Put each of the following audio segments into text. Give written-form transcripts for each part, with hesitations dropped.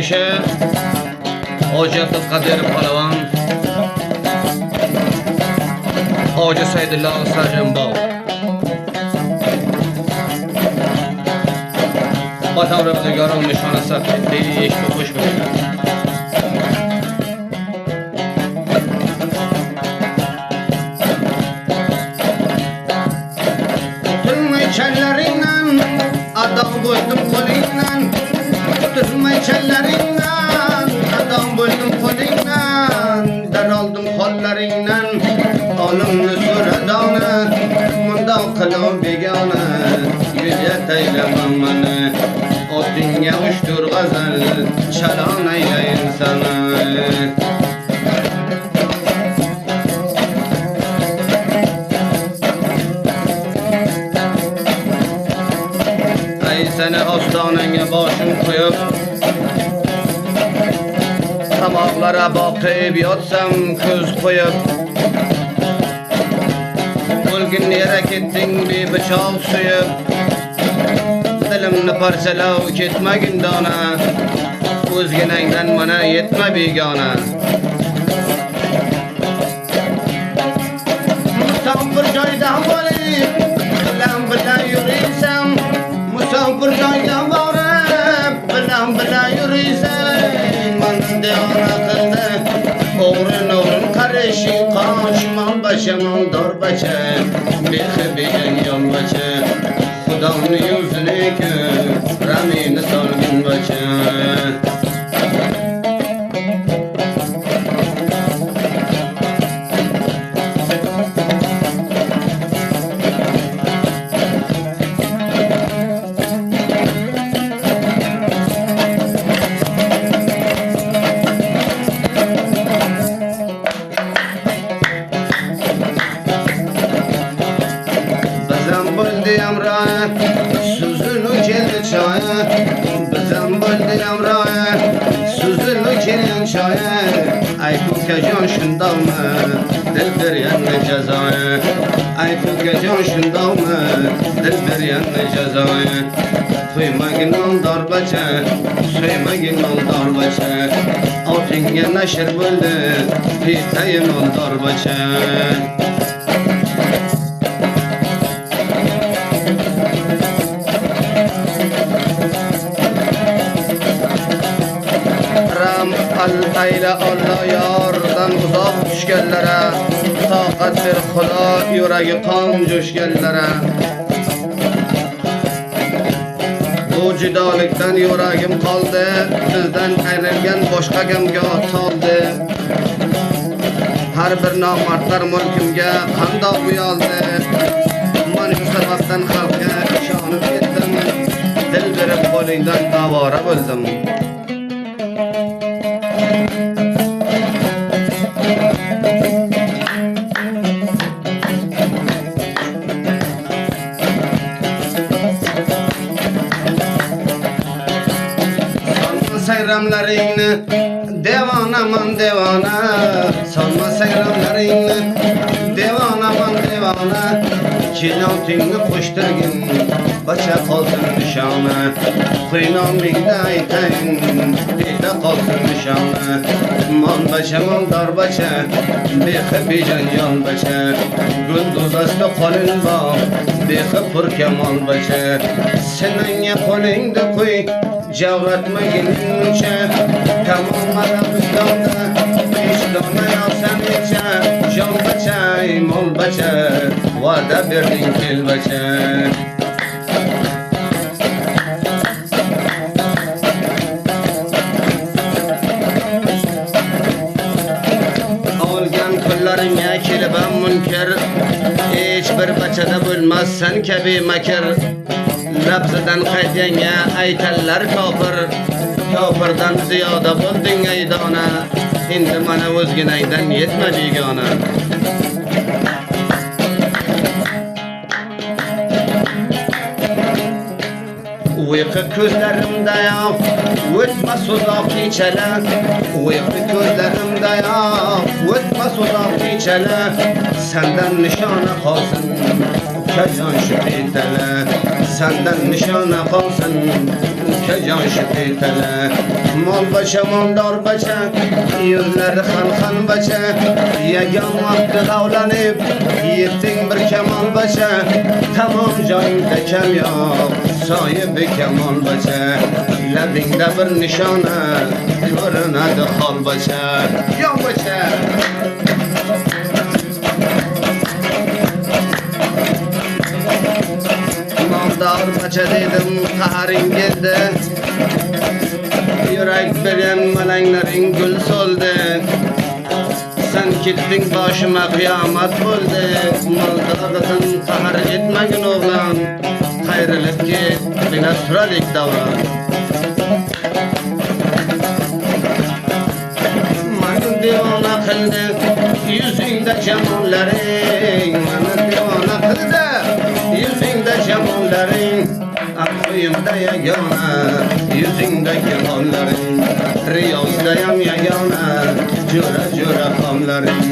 qo'yishi Hoji Abdulqodir Palavan, Hoji Saydullo Sarjambov. Batavrabigaron nishonasi eshitib qo'yish kerak. Adam bo'ldum qo'lingdan, turmay challaringdan, adam bo'ldum qo'lingdan, daroldim qo'llaringdan, olimni so'radona, mundoq qilib begona, yuzga taylaman mani, otingga ushtur g'azal, chalon aylayin sana. Seni ostonanga boshim qo'yib, tomoqlara boqib yotsam ko'z qo'yib, o'lgin yara ketding bebichoq suyib, dilimni parchalav ketmagin dona, o'zginangdan mana yetma begona. Musofir joyda bo'lib, bilan yuraysam, musofir joyga borib, bilan yuraysan, manda ona qildi, o'g'rin qarashing qoshimon bashamon dorbacha, behibigan yonbacha, Xudoni yuzini ko'rib, ramini solgin bacha. Suzunu keldi choya, bizam bo'ldi amroya, suzunu kelgan choya, ay ko'kajon shundoqmi, dil berganni jazoya, ay ko'kajon shundoqmi, dil berganni jazoya. Qo'ymagin ol dorbacha, so'ymagin ol dorbacha, otingga nashr bo'ldi, pitayin ol dorbacha. Ayla Allah yordan uzoq tushganlara, toqat ber Xudo yuragi qon jo'shganlara. Bu jidolikdan yuragim qoldi, bizdan ayrilgan boshqa gamga toldi. Har bir nomardlar mulkimga qandoq uyoldi. Men shu sababdan xalqqa ishonib ketdim, dil berib qo'lingdan avora bo'ldim. Sayramlaringni devonaman devona, sonma sayramlaringni devonaman devona, jinotingni qo'shtirgin bacha qolsin nishona, qiynoningda aytayin beta qolsin nishona. Mon bacha mon dorbacha, behi bejon yon bacha, gulduz asli qolin bor, behi purkamon bacha. Senanga qo'lingda qo'y, javratmaguncha, tamom Arabistonda besh dona yolsan necha, jon bacha, mol bacha, va'da berding kel bacha. Olgan kunlaringga kelib munkar, hech bir bachada bo'lmas sen kabi makr. Labzidan qaytganga aytallar kofir, kofirdan ziyoda bo'lding ey dona, endi mana o'zginangdan yetma begona. Uyqu ko'zlarimda yo'q, o'tmas uzoq kechalar, uyqu ko'zlarimda yo'q, o'tmas uzoq kechalar, sendan nishona qolsin ukajon shu betala, sendan nishona qolsin jon shititala mol bacha moldor bacha yuzlari xalxan bacha yagon vaqti g'avlanib yetding bir kamol bacha tamom joyingda kam yo'q sohibi kamol bacha labingda bir nishona ko'rinadi hol bacha yon bacha moldor bacha dedim qaharing keldi yurak bergan malanglaring gul so'ldi sen ketding boshima qiyomat bo'ldi moldordan qahar etmagin o'g'lon qayrilib ket mena suralik davron mani devona qildi yuzingda jamollaring mani devona qildi yuzingda jamollaring aqoyimda yagona yuzingda kemonlaring riyozdayam yagona jo'ra jo'ra qomlaring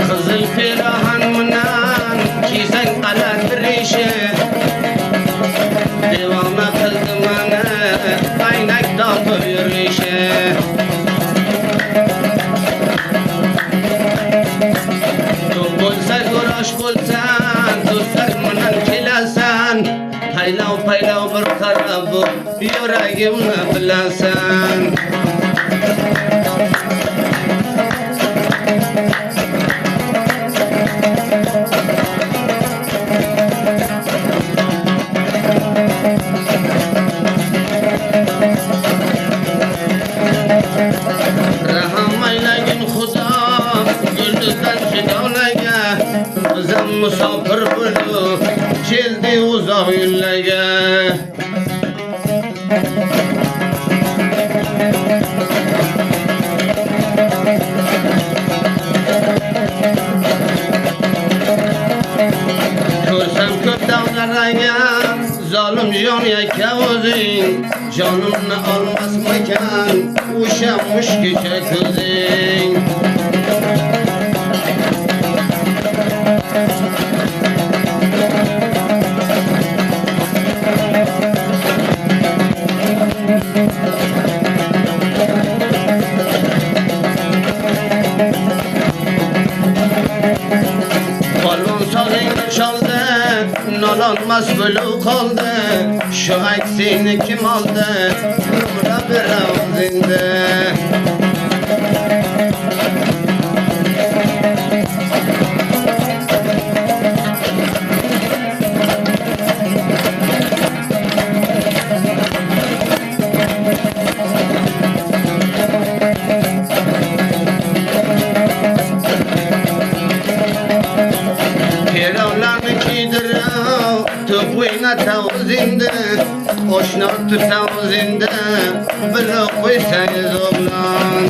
qizil pirahan bilan kiysang qalat rishi devona qildi mani aynak topib yurishi to'p bo'lsa kurash bo'lsan do'stlar bilan kelasan paylav paylav bir qarab yuragimni bilasan bizam musofir bo'lib keldi uzoq yo'llarga ko'rsam ko'p davlarga zolim jon yakka o'zing jonimni olmasmikan o'sha mushkicha ko'zing Nolonmas bo'lib qoldi shu aksini kim oldi umra beramiz endi To'p'ingga tavzingda qo'shni tutavzingda bilib qo'ysangiz o'g'lon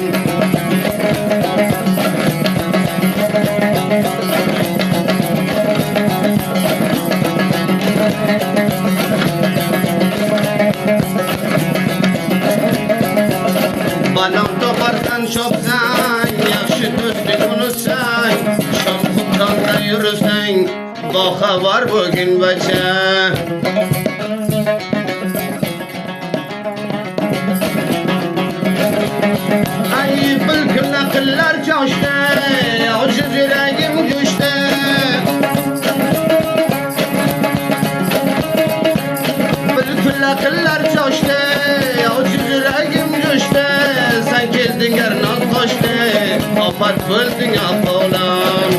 balon topardan chopsang yaxshi do'sting unutsang shom xubronda yursang boxabar bo'lgin bacha ay bilkilla qillar joshda ojiz yuragim go'shda bilkilla qillar joshda ojiz yuragim go'shda sen kelding garnoz qo'shda ofat bo'lding aqolam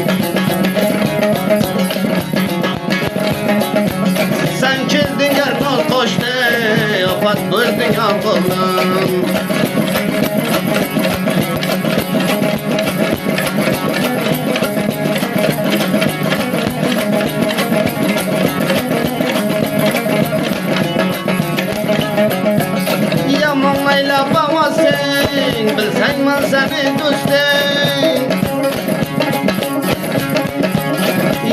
sen kelding garnoz qo'shda ofat bo'lding aqolam bilsang man seni do'sting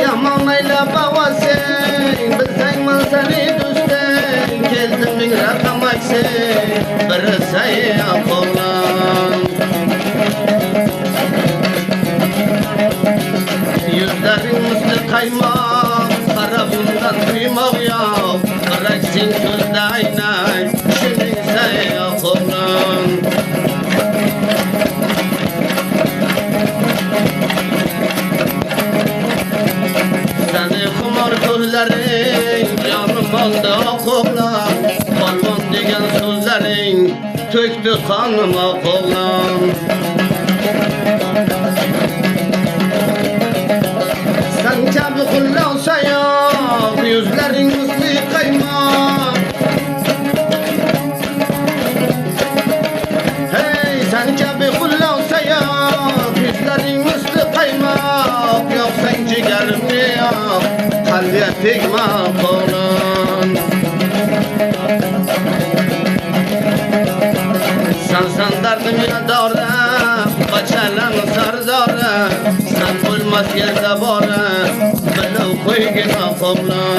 yomon ayla bavasing bilsang man seni do'sting keldim ming raqam aksing biri say kaymak Karabundan duymak yok Bıraksın sözde aynay Şuningse yokulun Seni kumar gözlerin Yanım oldu okullar Balmon degen sözlerin Töktü kanıma okullar Sen kabi kullansa yok Yüzlerin misli kaymak Hey sen kabi kullansa yok Yüzlerin misli kaymak Yok sen ciğerimni yok Kalbiye pekma kolun Sen derdim ya doğru Baçalan sardara Sen bulmaz yerde bora Below koygin akomla